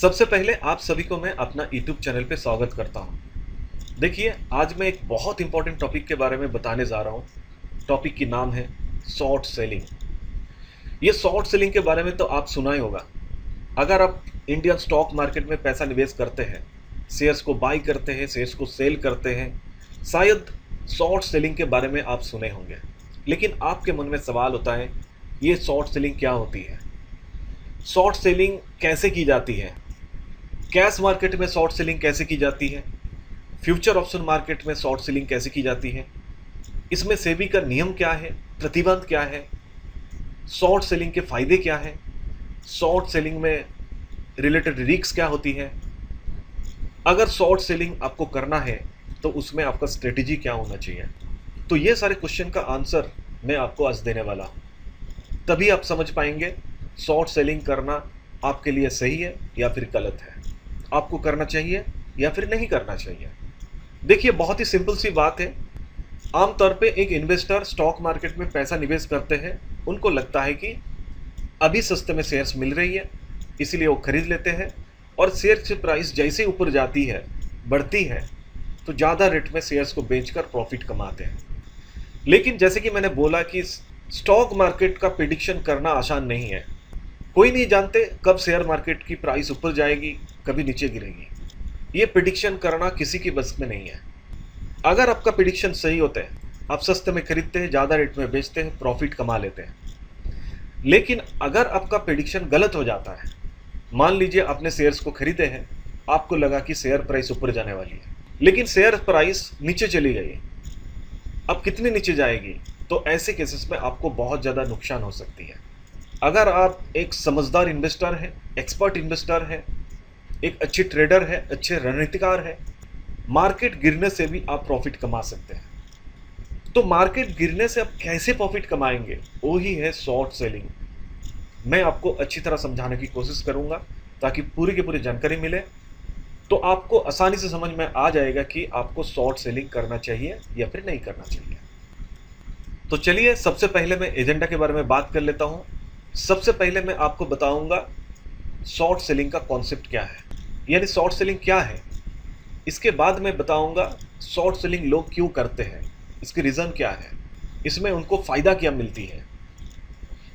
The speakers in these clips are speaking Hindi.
सबसे पहले आप सभी को मैं अपना यूट्यूब चैनल पे स्वागत करता हूँ। देखिए, आज मैं एक बहुत इंपॉर्टेंट टॉपिक के बारे में बताने जा रहा हूँ। टॉपिक की नाम है शॉर्ट सेलिंग। ये शॉर्ट सेलिंग के बारे में तो आप सुना ही होगा। अगर आप इंडियन स्टॉक मार्केट में पैसा निवेश करते हैं, शेयर्स को बाई करते हैं, शेयर्स को सेल करते हैं, शायद शॉर्ट सेलिंग के बारे में आप सुने होंगे। लेकिन आपके मन में सवाल होता है, ये शॉर्ट सेलिंग क्या होती है? शॉर्ट सेलिंग कैसे की जाती है? कैश मार्केट में शॉर्ट सेलिंग कैसे की जाती है? फ्यूचर ऑप्शन मार्केट में शॉर्ट सेलिंग कैसे की जाती है? इसमें सेबी का नियम क्या है? प्रतिबंध क्या है? शॉर्ट सेलिंग के फायदे क्या हैं? शॉर्ट सेलिंग में रिलेटेड रिस्क क्या होती है? अगर शॉर्ट सेलिंग आपको करना है तो उसमें आपका स्ट्रेटेजी क्या होना चाहिए? तो ये सारे क्वेश्चन का आंसर मैं आपको आज देने वाला हूँ। तभी आप समझ पाएंगे शॉर्ट सेलिंग करना आपके लिए सही है या फिर गलत है, आपको करना चाहिए या फिर नहीं करना चाहिए। देखिए, बहुत ही सिंपल सी बात है। आमतौर पे एक इन्वेस्टर स्टॉक मार्केट में पैसा निवेश करते हैं, उनको लगता है कि अभी सस्ते में शेयर्स मिल रही है, इसीलिए वो खरीद लेते हैं और शेयर की प्राइस जैसे ऊपर जाती है, बढ़ती है, तो ज़्यादा रेट में शेयर्स को बेचकर प्रॉफिट कमाते हैं। लेकिन जैसे कि मैंने बोला कि स्टॉक मार्केट का प्रिडिक्शन करना आसान नहीं है। कोई नहीं जानते कब शेयर मार्केट की प्राइस ऊपर जाएगी, कभी नीचे गिरेगी। ये प्रिडिक्शन करना किसी की बस में नहीं है। अगर आपका प्रिडिक्शन सही होता है, आप सस्ते में खरीदते हैं, ज़्यादा रेट में बेचते हैं, प्रॉफिट कमा लेते हैं। लेकिन अगर आपका प्रिडिक्शन गलत हो जाता है, मान लीजिए आपने शेयर्स को खरीदे हैं, आपको लगा कि शेयर प्राइस ऊपर जाने वाली है, लेकिन शेयर प्राइस नीचे चली गई। अब कितनी नीचे जाएगी? तो ऐसे केसेस में आपको बहुत ज़्यादा नुकसान हो सकती है। अगर आप एक समझदार इन्वेस्टर हैं, एक्सपर्ट इन्वेस्टर हैं, एक अच्छे ट्रेडर है, अच्छे रणनीतिकार है, मार्केट गिरने से भी आप प्रॉफिट कमा सकते हैं। तो मार्केट गिरने से आप कैसे प्रॉफिट कमाएंगे? वो ही है शॉर्ट सेलिंग। मैं आपको अच्छी तरह समझाने की कोशिश करूंगा ताकि पूरी की पूरी जानकारी मिले, तो आपको आसानी से समझ में आ जाएगा कि आपको शॉर्ट सेलिंग करना चाहिए या फिर नहीं करना चाहिए। तो चलिए, सबसे पहले मैं एजेंडा के बारे में बात कर लेता हूं। सबसे पहले मैं आपको बताऊंगा शॉर्ट सेलिंग का कॉन्सेप्ट क्या है, यानी शॉर्ट सेलिंग क्या है। इसके बाद मैं बताऊंगा शॉर्ट सेलिंग लोग क्यों करते हैं, इसके रीज़न क्या है, इसमें उनको फ़ायदा क्या मिलती है।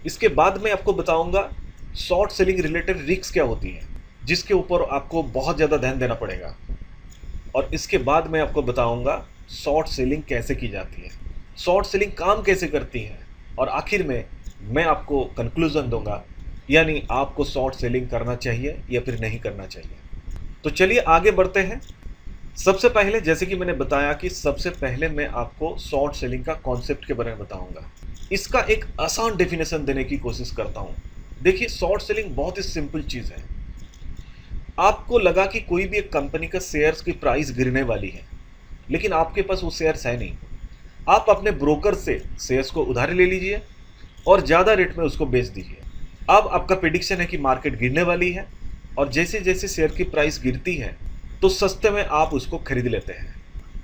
इसके बाद मैं आपको बताऊंगा शॉर्ट सेलिंग रिलेटेड रिस्क क्या होती है, जिसके ऊपर आपको बहुत ज़्यादा ध्यान देना पड़ेगा। और इसके बाद मैं आपको बताऊंगा शॉर्ट सेलिंग कैसे की जाती है, शॉर्ट सेलिंग काम कैसे करती है, और आखिर में मैं आपको कंक्लूजन दूंगा, यानी आपको शॉर्ट सेलिंग करना चाहिए या फिर नहीं करना चाहिए। तो चलिए आगे बढ़ते हैं। सबसे पहले, जैसे कि मैंने बताया कि सबसे पहले मैं आपको शॉर्ट सेलिंग का कॉन्सेप्ट के बारे में बताऊंगा। इसका एक आसान डेफिनेशन देने की कोशिश करता हूं। देखिए, शॉर्ट सेलिंग बहुत ही सिंपल चीज़ है। आपको लगा कि कोई भी एक कंपनी का शेयर्स की प्राइस गिरने वाली है, लेकिन आपके पास वो शेयर्स है नहीं। आप अपने ब्रोकर से शेयर्स को उधार ले लीजिए और ज़्यादा रेट में उसको बेच दीजिए। अब आपका प्रेडिक्शन है कि मार्केट गिरने वाली है, और जैसे जैसे शेयर की प्राइस गिरती है तो सस्ते में आप उसको खरीद लेते हैं,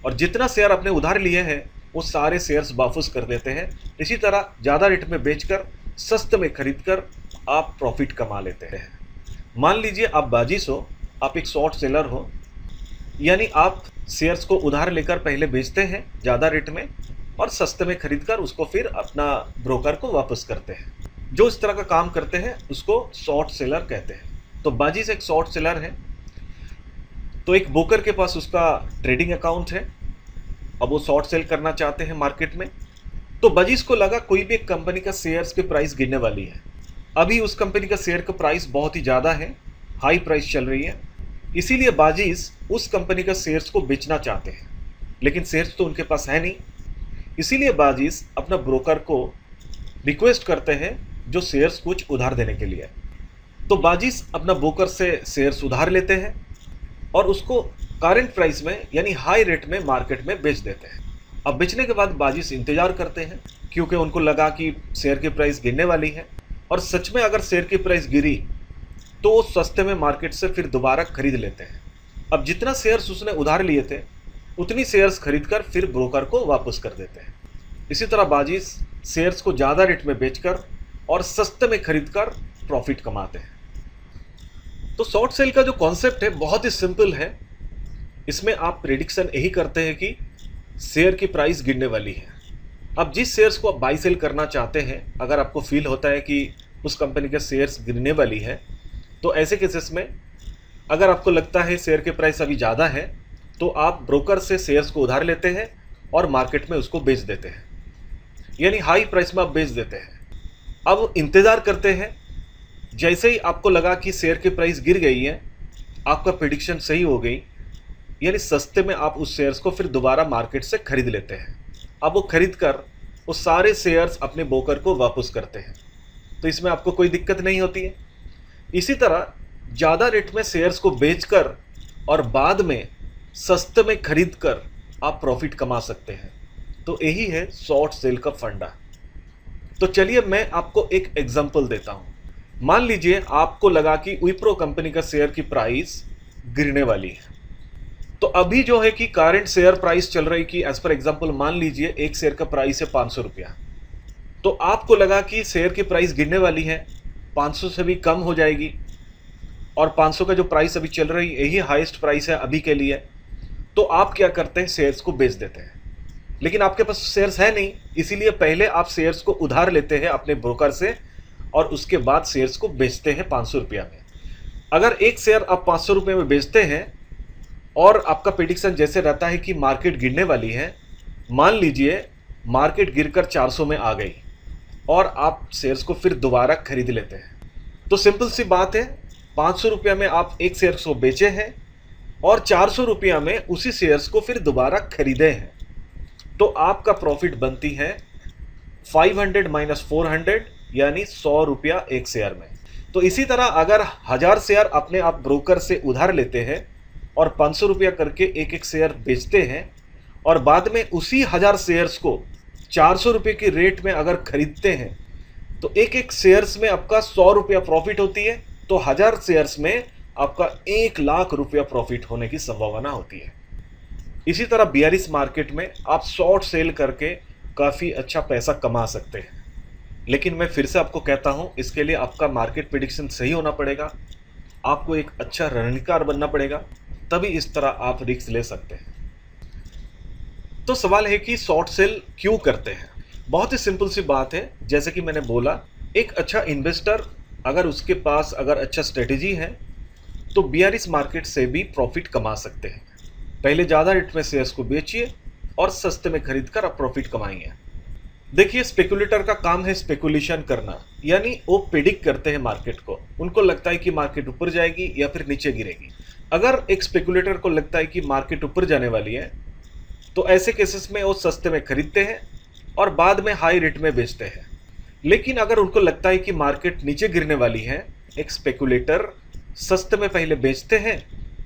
और जितना शेयर आपने उधार लिए हैं वो सारे शेयर्स वापस कर देते हैं। इसी तरह ज़्यादा रेट में बेचकर सस्ते में खरीदकर आप प्रॉफिट कमा लेते हैं। मान लीजिए आप बाजिश हो, आप एक शॉर्ट सेलर हो, यानी आप शेयर्स को उधार लेकर पहले बेचते हैं ज़्यादा रेट में और सस्ते में खरीदकर उसको फिर अपना ब्रोकर को वापस करते हैं। जो इस तरह का काम करते हैं उसको शॉर्ट सेलर कहते हैं। तो बाजिश एक शॉर्ट सेलर है। तो एक ब्रोकर के पास उसका ट्रेडिंग अकाउंट है, अब वो शॉर्ट सेल करना चाहते हैं मार्केट में। तो बाजिश को लगा कोई भी एक कंपनी का शेयर्स की प्राइस गिरने वाली है। अभी उस कंपनी का शेयर का प्राइस बहुत ही ज़्यादा है, हाई प्राइस चल रही है, इसीलिए बाजिश उस कंपनी का शेयर्स को बेचना चाहते हैं, लेकिन शेयर्स तो उनके पास है नहीं। इसीलिए बाजिश अपना ब्रोकर को रिक्वेस्ट करते हैं जो शेयर्स कुछ उधार देने के लिए। तो बाजिश अपना ब्रोकर से शेयर्स उधार लेते हैं और उसको करंट प्राइस में, यानी हाई रेट में मार्केट में बेच देते हैं। अब बेचने के बाद बाजिश इंतजार करते हैं, क्योंकि उनको लगा कि शेयर की प्राइस गिरने वाली है, और सच में अगर शेयर की प्राइस गिरी तो वो सस्ते में मार्केट से फिर दोबारा खरीद लेते हैं। अब जितना शेयर्स उसने उधार लिए थे उतनी शेयर्स खरीदकर फिर ब्रोकर को वापस कर देते हैं। इसी तरह बाजिश शेयर्स को ज़्यादा रेट में बेचकर और सस्ते में खरीदकर प्रॉफिट कमाते हैं। तो शॉर्ट सेल का जो कॉन्सेप्ट है बहुत ही सिंपल है। इसमें आप प्रेडिक्शन यही करते हैं कि शेयर की प्राइस गिरने वाली है। अब जिस शेयर्स को आप बाई सेल करना चाहते हैं, अगर आपको फील होता है कि उस कंपनी के शेयर्स गिरने वाली है, तो ऐसे केसेस में अगर आपको लगता है शेयर के प्राइस अभी ज़्यादा है, तो आप ब्रोकर से शेयर्स को उधार लेते हैं और मार्केट में उसको बेच देते हैं, यानी हाई प्राइस में आप बेच देते हैं। अब इंतज़ार करते हैं, जैसे ही आपको लगा कि शेयर की प्राइस गिर गई है, आपका प्रेडिक्शन सही हो गई, यानी सस्ते में आप उस शेयर्स को फिर दोबारा मार्केट से खरीद लेते हैं। अब वो खरीद कर वो सारे शेयर्स अपने ब्रोकर को वापस करते हैं, तो इसमें आपको कोई दिक्कत नहीं होती है। इसी तरह ज़्यादा रेट में शेयर्स को बेचकर और बाद में सस्ते में खरीद कर आप प्रॉफिट कमा सकते हैं। तो यही है शॉर्ट सेल का फंडा। तो चलिए मैं आपको एक एग्जांपल देता हूँ। मान लीजिए आपको लगा कि विप्रो कंपनी का शेयर की प्राइस गिरने वाली है। तो अभी जो है कि करंट शेयर प्राइस चल रही कि एज पर एग्जांपल मान लीजिए एक शेयर का प्राइस है 500 रुपया। तो आपको लगा कि शेयर की प्राइस गिरने वाली है, 500 से भी कम हो जाएगी, और 500 का जो प्राइस अभी चल रही यही हाईएस्ट प्राइस है अभी के लिए। तो आप क्या करते हैं, शेयर्स को बेच देते हैं। लेकिन आपके पास शेयर्स है नहीं, इसीलिए पहले आप शेयर्स को उधार लेते हैं अपने ब्रोकर से और उसके बाद शेयर्स को बेचते हैं 500 रुपया में। अगर एक शेयर आप 500 रुपये में बेचते हैं और आपका प्रेडिक्शन जैसे रहता है कि मार्केट गिरने वाली है, मान लीजिए मार्केट गिरकर 400 में आ गई और आप शेयर्स को फिर दोबारा खरीद लेते हैं। तो सिंपल सी बात है, 500 रुपया में आप एक शेयर को बेचे हैं और 400 रुपया में उसी शेयर्स को फिर दोबारा खरीदे हैं। तो आपका प्रॉफिट बनती है 500 माइनस 400, यानी 100 रुपया एक शेयर में। तो इसी तरह अगर 1000 शेयर अपने आप ब्रोकर से उधार लेते हैं और 500 रुपया करके एक एक शेयर बेचते हैं और बाद में उसी 1000 शेयर्स को 400 रुपये की रेट में अगर खरीदते हैं, तो एक एक शेयर्स में आपका 100 रुपया प्रॉफिट होती है। तो 1000 शेयर्स में आपका 1 लाख रुपया प्रॉफिट होने की संभावना होती है। इसी तरह बीआरएस मार्केट में आप शॉर्ट सेल करके काफ़ी अच्छा पैसा कमा सकते हैं। लेकिन मैं फिर से आपको कहता हूं, इसके लिए आपका मार्केट प्रेडिक्शन सही होना पड़ेगा, आपको एक अच्छा रणनीतिकार बनना पड़ेगा, तभी इस तरह आप रिस्क ले सकते हैं। तो सवाल है कि शॉर्ट सेल क्यों करते हैं। बहुत ही सिंपल सी बात है, जैसे कि मैंने बोला, एक अच्छा इन्वेस्टर अगर उसके पास अगर अच्छा स्ट्रेटेजी है तो बीआरएस मार्केट से भी प्रॉफिट कमा सकते हैं। पहले ज़्यादा रेट में शेयर्स को बेचिए और सस्ते में खरीद कर आप प्रॉफिट कमाएंगे। देखिए, स्पेकुलेटर का काम है स्पेकुलेशन करना, यानी वो प्रेडिक्ट करते हैं मार्केट को। उनको लगता है कि मार्केट ऊपर जाएगी या फिर नीचे गिरेगी। अगर एक स्पेकुलेटर को लगता है कि मार्केट ऊपर जाने वाली है, तो ऐसे केसेस में वो सस्ते में खरीदते हैं और बाद में हाई रेट में बेचते हैं। लेकिन अगर उनको लगता है कि मार्केट नीचे गिरने वाली है, एक स्पेकुलेटर सस्ते में पहले बेचते हैं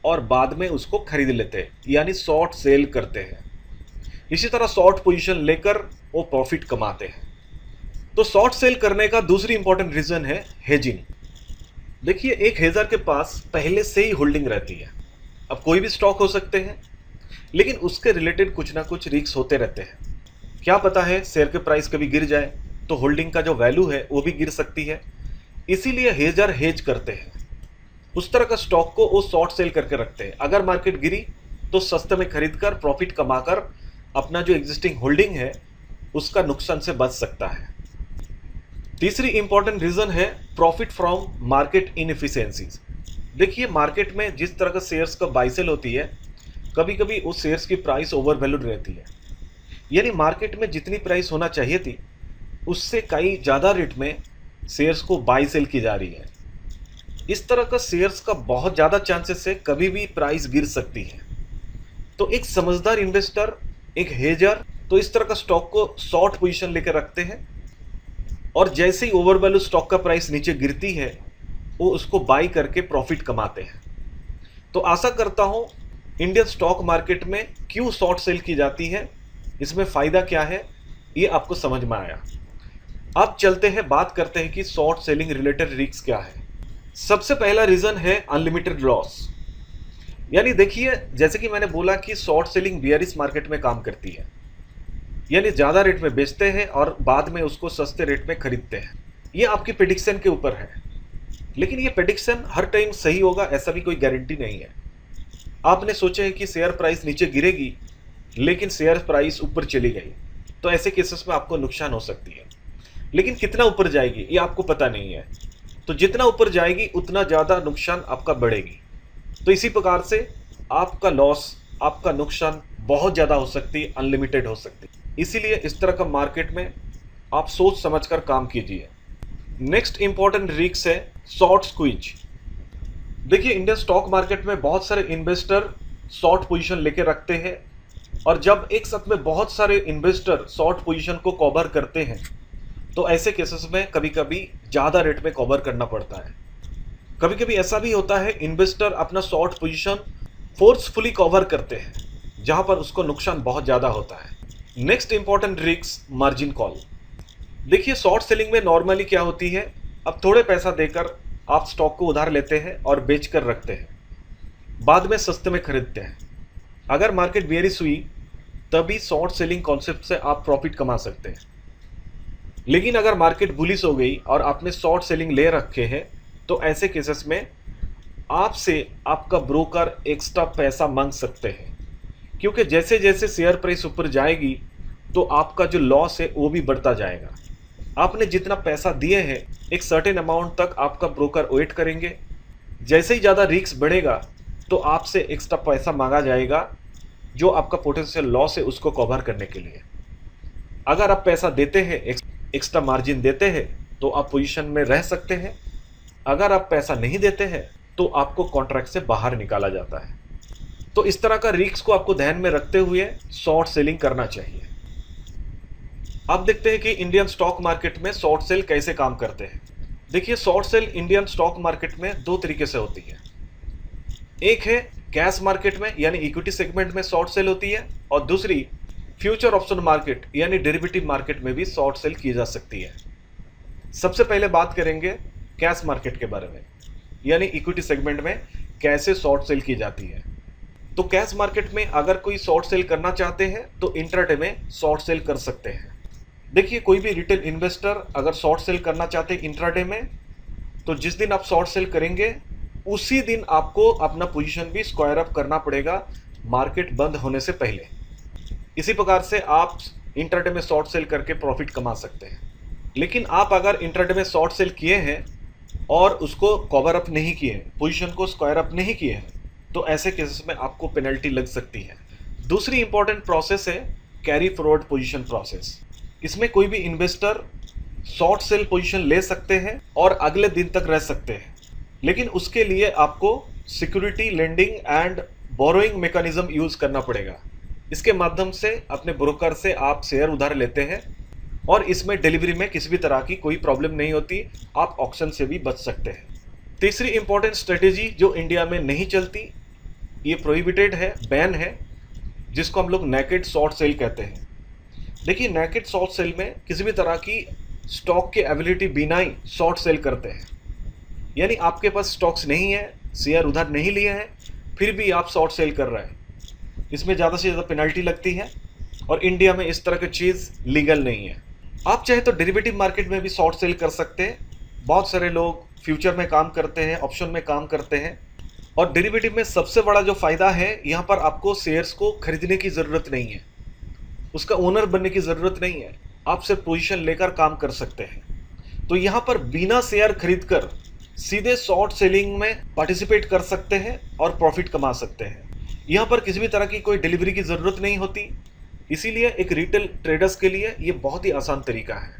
और बाद में उसको खरीद लेते हैं, यानी शॉर्ट सेल करते हैं। इसी तरह शॉर्ट पोजीशन लेकर वो प्रॉफिट कमाते हैं। तो शॉर्ट सेल करने का दूसरी इंपॉर्टेंट रीजन है हेजिंग। देखिए, एक हेजर के पास पहले से ही होल्डिंग रहती है। अब कोई भी स्टॉक हो सकते हैं, लेकिन उसके रिलेटेड कुछ ना कुछ रिस्क होते रहते हैं। क्या पता है शेयर के प्राइस कभी गिर जाए तो होल्डिंग का जो वैल्यू है वो भी गिर सकती है। इसीलिए हेजर हेज करते हैं, उस तरह का स्टॉक को वो शॉर्ट सेल करके रखते हैं। अगर मार्केट गिरी तो सस्ते में खरीद कर प्रॉफिट कमाकर अपना जो एग्जिस्टिंग होल्डिंग है उसका नुकसान से बच सकता है। तीसरी इंपॉर्टेंट रीजन है प्रॉफिट फ्रॉम मार्केट इनएफिशिएंसीज। देखिए, मार्केट में जिस तरह का शेयर्स का बाई सेल होती है, कभी कभी उस शेयर्स की प्राइस ओवर वैल्यूड रहती है, यानी मार्केट में जितनी प्राइस होना चाहिए थी उससे कई ज़्यादा रेट में शेयर्स को बाई सेल की जा रही है। इस तरह का शेयर्स का बहुत ज़्यादा चांसेस है कभी भी प्राइस गिर सकती है। तो एक समझदार इन्वेस्टर, एक हेजर, तो इस तरह का स्टॉक को शॉर्ट पोजीशन लेकर रखते हैं और जैसे ही ओवर वैल्यू स्टॉक का प्राइस नीचे गिरती है वो उसको बाई करके प्रॉफिट कमाते हैं। तो आशा करता हूं इंडियन स्टॉक मार्केट में क्यों शॉर्ट सेल की जाती है, इसमें फ़ायदा क्या है, ये आपको समझ में आया। अब चलते हैं, बात करते हैं कि शॉर्ट सेलिंग रिलेटेड रिस्क क्या है। सबसे पहला रीज़न है अनलिमिटेड लॉस। यानी देखिए, जैसे कि मैंने बोला कि शॉर्ट सेलिंग बीआरएस मार्केट में काम करती है, यानी ज़्यादा रेट में बेचते हैं और बाद में उसको सस्ते रेट में खरीदते हैं। ये आपकी प्रेडिक्शन के ऊपर है। लेकिन ये प्रेडिक्शन हर टाइम सही होगा ऐसा भी कोई गारंटी नहीं है। आपने सोचा है कि शेयर प्राइस नीचे गिरेगी, लेकिन शेयर प्राइस ऊपर चली गई, तो ऐसे केसेस में आपको नुकसान हो सकती है। लेकिन कितना ऊपर जाएगी ये आपको पता नहीं है, तो जितना ऊपर जाएगी उतना ज़्यादा नुकसान आपका बढ़ेगी। तो इसी प्रकार से आपका लॉस, आपका नुकसान बहुत ज़्यादा हो सकती है, अनलिमिटेड हो सकती है। इसीलिए इस तरह का मार्केट में आप सोच समझकर काम कीजिए। नेक्स्ट इंपॉर्टेंट रिस्क है शॉर्ट स्क्वीज। देखिए, इंडियन स्टॉक मार्केट में बहुत सारे इन्वेस्टर शॉर्ट पोजीशन लेके रखते हैं, और जब एक साथ में बहुत सारे इन्वेस्टर शॉर्ट पोजीशन को कवर करते हैं, तो ऐसे केसेस में कभी कभी ज़्यादा रेट में कवर करना पड़ता है। कभी कभी ऐसा भी होता है इन्वेस्टर अपना शॉर्ट पोजीशन फोर्सफुली कवर करते हैं, जहां पर उसको नुकसान बहुत ज़्यादा होता है। Next important risk margin call. देखिए, शॉर्ट सेलिंग में नॉर्मली क्या होती है, अब थोड़े पैसा देकर आप स्टॉक को उधार लेते हैं और बेच कर रखते हैं, बाद में सस्ते में खरीदते हैं। अगर मार्केट बेयरिश हुई तभी शॉर्ट सेलिंग कॉन्सेप्ट से आप प्रॉफिट कमा सकते हैं। लेकिन अगर मार्केट बुलिश हो गई और आपने शॉर्ट सेलिंग ले रखे हैं, तो ऐसे केसेस में आपसे आपका ब्रोकर एक्स्ट्रा पैसा मांग सकते हैं, क्योंकि जैसे जैसे शेयर प्राइस ऊपर जाएगी तो आपका जो लॉस है वो भी बढ़ता जाएगा। आपने जितना पैसा दिए हैं एक सर्टेन अमाउंट तक आपका ब्रोकर वेट करेंगे, जैसे ही ज़्यादा रिस्क बढ़ेगा तो आपसे एक्स्ट्रा पैसा मांगा जाएगा, जो आपका पोटेंशियल लॉस है उसको कवर करने के लिए। अगर आप पैसा देते हैं, एक्स्ट्रा मार्जिन देते हैं, तो आप पोजीशन में रह सकते हैं। अगर आप पैसा नहीं देते हैं तो आपको कॉन्ट्रैक्ट से बाहर निकाला जाता है। तो इस तरह का रिस्क को आपको ध्यान में रखते हुए शॉर्ट सेलिंग करना चाहिए। अब देखते हैं कि इंडियन स्टॉक मार्केट में शॉर्ट सेल कैसे काम करते हैं। देखिए, short cell Indian stock market में दो तरीके से होती है। एक है कैश मार्केट में यानी इक्विटी सेगमेंट में शॉर्ट सेल होती है, और दूसरी फ्यूचर ऑप्शन मार्केट यानी डेरिवेटिव मार्केट में भी शॉर्ट सेल की जा सकती है। सबसे पहले बात करेंगे कैश मार्केट के बारे में, यानी इक्विटी सेगमेंट में कैसे शॉर्ट सेल की जाती है। तो कैश मार्केट में अगर कोई शॉर्ट सेल करना चाहते हैं तो इंट्राडे में शॉर्ट सेल कर सकते हैं। देखिए, कोई भी रिटेल इन्वेस्टर अगर शॉर्ट सेल करना चाहते हैं इंट्राडे में, तो जिस दिन आप शॉर्ट सेल करेंगे उसी दिन आपको अपना पोजीशन भी स्क्वायर अप करना पड़ेगा मार्केट बंद होने से पहले। इसी प्रकार से आप इंट्राडे में शॉर्ट सेल करके प्रॉफिट कमा सकते हैं। लेकिन आप अगर इंट्राडे में शॉर्ट सेल किए हैं और उसको कवर अप नहीं किए, पोजीशन को स्क्वायर अप नहीं किए हैं, तो ऐसे केसेस में आपको पेनल्टी लग सकती है। दूसरी इंपॉर्टेंट प्रोसेस है कैरी फॉरवर्ड पोजीशन प्रोसेस। इसमें कोई भी इन्वेस्टर शॉर्ट सेल पोजीशन ले सकते हैं और अगले दिन तक रह सकते हैं, लेकिन उसके लिए आपको security lending and borrowing mechanism use करना पड़ेगा। इसके माध्यम से अपने ब्रोकर से आप शेयर उधार लेते हैं, और इसमें डिलीवरी में किसी भी तरह की कोई प्रॉब्लम नहीं होती, आप ऑक्शन से भी बच सकते हैं। तीसरी इंपॉर्टेंट स्ट्रेटेजी जो इंडिया में नहीं चलती, ये प्रोहिबिटेड है, बैन है, जिसको हम लोग नेकेड शॉर्ट सेल कहते हैं। देखिए, नेकेड शॉर्ट सेल में किसी भी तरह की स्टॉक के अवेलेबिलिटी बिना ही शॉर्ट सेल करते हैं, यानी आपके पास स्टॉक्स नहीं है, शेयर उधार नहीं लिए हैं, फिर भी आप शॉर्ट सेल कर रहे हैं। इसमें ज़्यादा से ज़्यादा पेनल्टी लगती है, और इंडिया में इस तरह की चीज़ लीगल नहीं है। आप चाहे तो डेरिवेटिव मार्केट में भी शॉर्ट सेल कर सकते हैं। बहुत सारे लोग फ्यूचर में काम करते हैं, ऑप्शन में काम करते हैं, और डेरिवेटिव में सबसे बड़ा जो फ़ायदा है, यहाँ पर आपको शेयर्स को खरीदने की ज़रूरत नहीं है, उसका ओनर बनने की ज़रूरत नहीं है, आप सिर्फ पोजीशन लेकर काम कर सकते हैं। तो यहाँ पर बिना शेयर खरीदकर सीधे शॉर्ट सेलिंग में पार्टिसिपेट कर सकते हैं और प्रॉफिट कमा सकते हैं। यहाँ पर किसी भी तरह की कोई डिलीवरी की ज़रूरत नहीं होती, इसीलिए एक रिटेल ट्रेडर्स के लिए ये बहुत ही आसान तरीका है।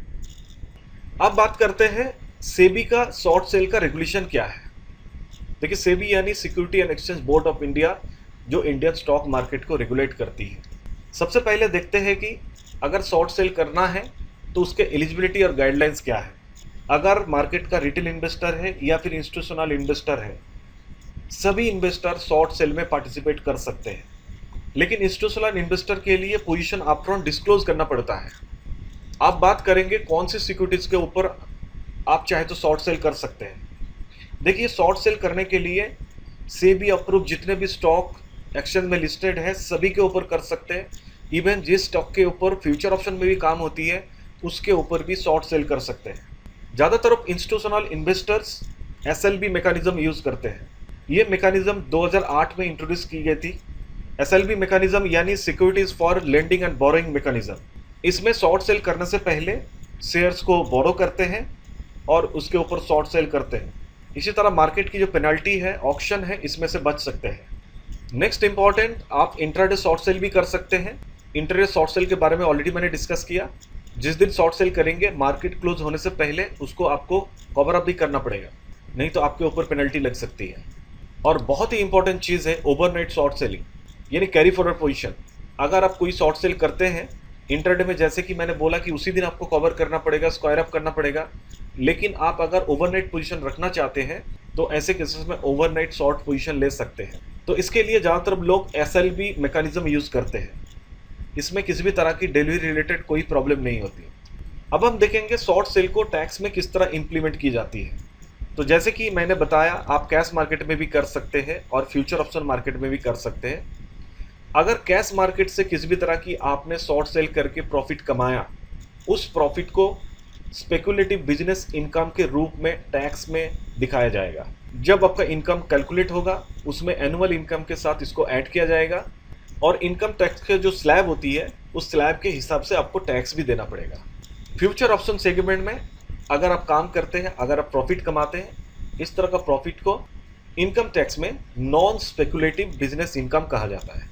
अब बात करते हैं सेबी का शॉर्ट सेल का रेगुलेशन क्या है। देखिए, सेबी यानी security and exchange board of India, जो इंडियन स्टॉक मार्केट को रेगुलेट करती है। सबसे पहले देखते हैं कि अगर शॉर्ट सेल करना है तो उसके एलिजिबिलिटी और गाइडलाइंस क्या है। अगर मार्केट का रिटेल इन्वेस्टर है या फिर इंस्टीट्यूशनल इन्वेस्टर है, सभी इन्वेस्टर शॉर्ट सेल में पार्टिसिपेट कर सकते हैं, लेकिन इंस्टीट्यूशनल इन्वेस्टर के लिए पोजीशन अपफ्रंट डिस्क्लोज करना पड़ता है। आप बात करेंगे कौन सी सिक्योरिटीज़ के ऊपर आप चाहे तो शॉर्ट सेल कर सकते हैं। देखिए, शॉर्ट सेल करने के लिए सेबी अप्रूव जितने भी स्टॉक एक्सचेंज में लिस्टेड है सभी के ऊपर कर सकते हैं। इवन जिस स्टॉक के ऊपर फ्यूचर ऑप्शन में भी काम होती है उसके ऊपर भी शॉर्ट सेल कर सकते हैं। ज़्यादातर institutional investors SLB mechanism use करते हैं। ये मैकेनिज्म 2008 में इंट्रोड्यूस की गई थी। SLB मैकेनिज्म यानी securities for lending and borrowing mechanism. इसमें शॉर्ट सेल करने से पहले शेयर्स को बोरो करते हैं और उसके ऊपर शॉर्ट सेल करते हैं। इसी तरह मार्केट की जो पेनल्टी है, ऑक्शन है, इसमें से बच सकते हैं। नेक्स्ट इंपॉर्टेंट, आप इंट्राडे शॉर्ट सेल भी कर सकते हैं। इंट्राडे शॉर्ट सेल के बारे में ऑलरेडी मैंने डिस्कस किया। जिस दिन शॉर्ट सेल करेंगे मार्केट क्लोज होने से पहले उसको आपको कवर अप भी करना पड़ेगा, नहीं तो आपके ऊपर पेनल्टी लग सकती है। और बहुत ही इंपॉर्टेंट चीज़ है ओवरनाइट शॉर्ट सेलिंग, यानी कैरी फॉरवर्ड पोजीशन। अगर आप कोई शॉर्ट सेल करते हैं इंट्राडे में, जैसे कि मैंने बोला कि उसी दिन आपको कवर करना पड़ेगा, स्क्वायर अप करना पड़ेगा, लेकिन आप अगर ओवरनाइट पोजीशन रखना चाहते हैं तो ऐसे केसेस में ओवरनाइट शॉर्ट पोजीशन ले सकते हैं। तो इसके लिए ज़्यादातर लोग SLB मैकेनिज्म यूज़ करते हैं। इसमें किसी भी तरह की डिलीवरी रिलेटेड कोई प्रॉब्लम नहीं होती। अब हम देखेंगे शॉर्ट सेल को टैक्स में किस तरह इंप्लीमेंट की जाती है। तो जैसे कि मैंने बताया, आप कैश मार्केट में भी कर सकते हैं और फ्यूचर ऑप्शन मार्केट में भी कर सकते हैं। अगर कैश मार्केट से किसी भी तरह की आपने शॉर्ट सेल करके प्रॉफिट कमाया, उस प्रॉफिट को स्पेकुलेटिव बिजनेस इनकम के रूप में टैक्स में दिखाया जाएगा। जब आपका इनकम कैलकुलेट होगा, उसमें एनुअल इनकम के साथ इसको ऐड किया जाएगा और इनकम टैक्स के जो स्लैब होती है, उस स्लैब के हिसाब से आपको टैक्स भी देना पड़ेगा। फ्यूचर ऑप्शन सेगमेंट में अगर आप काम करते हैं, अगर आप प्रॉफिट कमाते हैं, इस तरह का प्रॉफिट को इनकम टैक्स में नॉन स्पेकुलेटिव बिजनेस इनकम कहा जाता है।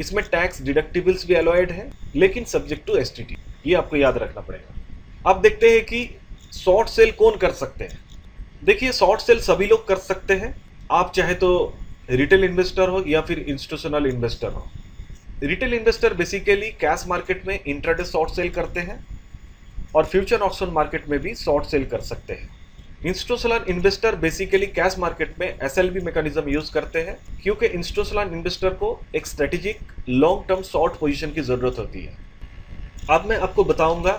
इसमें टैक्स डिडक्टिबल्स भी अलाउड है, लेकिन सब्जेक्ट टू STT, ये आपको याद रखना पड़ेगा। अब देखते हैं कि शॉर्ट सेल कौन कर सकते हैं। देखिए, शॉर्ट सेल सभी लोग कर सकते हैं। आप चाहे तो रिटेल इन्वेस्टर हो या फिर इंस्टीट्यूशनल इन्वेस्टर हो। Retail investor basically cash market में इंट्राडे शॉर्ट सेल करते हैं और फ्यूचर ऑप्शन मार्केट में भी शॉर्ट सेल कर सकते हैं। Institutional investor basically cash market में SLB मैकेनिज्म यूज करते हैं, क्योंकि इंस्टीट्यूशनल इन्वेस्टर को एक strategic long term short position की जरूरत होती है। अब मैं आपको बताऊंगा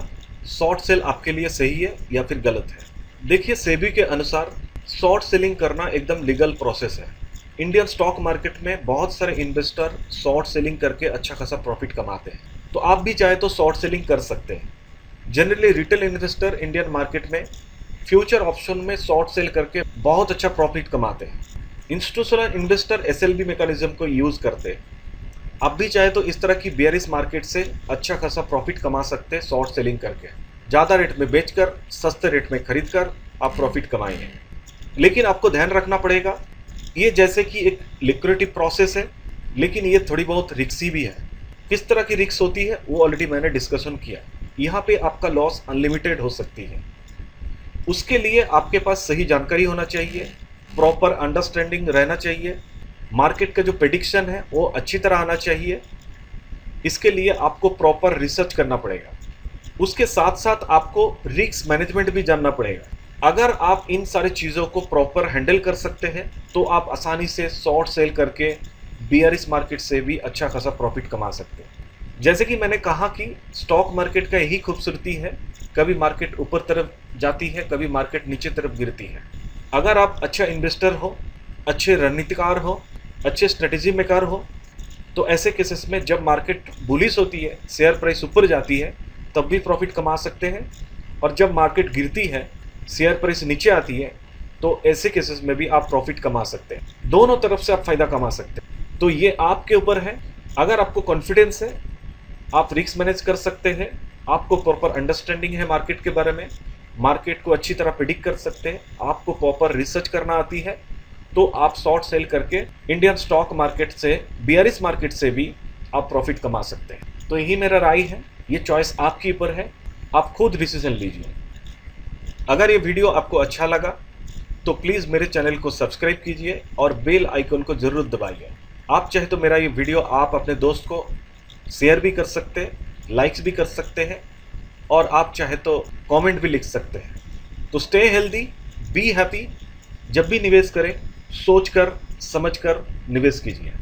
शॉर्ट सेल आपके लिए सही है या फिर गलत है। देखिए, सेबी के अनुसार शॉर्ट सेलिंग करना एकदम लीगल प्रोसेस है। इंडियन स्टॉक मार्केट में बहुत सारे इन्वेस्टर शॉर्ट सेलिंग करके अच्छा खासा प्रॉफिट कमाते हैं, तो आप भी चाहे तो शॉर्ट सेलिंग कर सकते हैं। Generally retail investor Indian market में फ्यूचर ऑप्शन में शॉर्ट सेल करके बहुत अच्छा प्रॉफिट कमाते हैं। इंस्टीट्यूशनल इन्वेस्टर SLB मैकेनिज्म को यूज करते हैं। आप भी चाहे तो इस तरह की बेयरिश मार्केट से अच्छा खासा प्रॉफिट कमा सकते हैं शॉर्ट सेलिंग करके। ज़्यादा रेट में बेचकर सस्ते रेट में खरीद कर आप प्रॉफिट कमाएंगे। लेकिन आपको ध्यान रखना पड़ेगा, ये जैसे कि एक लिक्विडिटी प्रोसेस है, लेकिन ये थोड़ी बहुत रिस्की भी है। किस तरह की रिस्क होती है वो ऑलरेडी मैंने डिस्कशन किया। यहाँ पे आपका लॉस अनलिमिटेड हो सकती है। उसके लिए आपके पास सही जानकारी होना चाहिए, प्रॉपर अंडरस्टैंडिंग रहना चाहिए, मार्केट का जो प्रेडिक्शन है वो अच्छी तरह आना चाहिए। इसके लिए आपको प्रॉपर रिसर्च करना पड़ेगा। उसके साथ साथ आपको रिस्क मैनेजमेंट भी जानना पड़ेगा। अगर आप इन सारी चीज़ों को प्रॉपर हैंडल कर सकते हैं तो आप आसानी से शॉर्ट सेल करके बेयरिश मार्केट से भी अच्छा खासा प्रॉफिट कमा सकते हैं। जैसे कि मैंने कहा कि स्टॉक मार्केट का यही खूबसूरती है, कभी मार्केट ऊपर तरफ जाती है, कभी मार्केट नीचे तरफ गिरती है। अगर आप अच्छा इन्वेस्टर हो, अच्छे रणनीतिकार हो, अच्छे स्ट्रेटेजी मेकर हो, तो ऐसे केसेस में जब मार्केट बुलिश होती है, शेयर प्राइस ऊपर जाती है, तब भी प्रॉफिट कमा सकते हैं। और जब मार्केट गिरती है, शेयर प्राइस नीचे आती है, तो ऐसे केसेस में भी आप प्रॉफिट कमा सकते हैं। दोनों तरफ से आप फायदा कमा सकते हैं। तो ये आपके ऊपर है। अगर आपको कॉन्फिडेंस है, आप रिस्क मैनेज कर सकते हैं, आपको प्रॉपर अंडरस्टैंडिंग है मार्केट के बारे में, मार्केट को अच्छी तरह प्रिडिक्ट कर सकते हैं, आपको प्रॉपर रिसर्च करना आती है, तो आप शॉर्ट सेल करके इंडियन स्टॉक मार्केट से, बेयरिश मार्केट से भी आप प्रॉफिट कमा सकते हैं। तो यही मेरा राय है। ये चॉइस आपके ऊपर है, आप खुद डिसीजन लीजिए। अगर ये वीडियो आपको अच्छा लगा तो प्लीज़ मेरे चैनल को सब्सक्राइब कीजिए और बेल आइकन को ज़रूर दबाइए। आप चाहे तो मेरा ये वीडियो आप अपने दोस्त को शेयर भी कर सकते हैं, लाइक्स भी कर सकते हैं, और आप चाहे तो कमेंट भी लिख सकते हैं। तो स्टे हेल्दी, बी हैप्पी। जब भी निवेश करें सोच कर समझ कर निवेश कीजिए।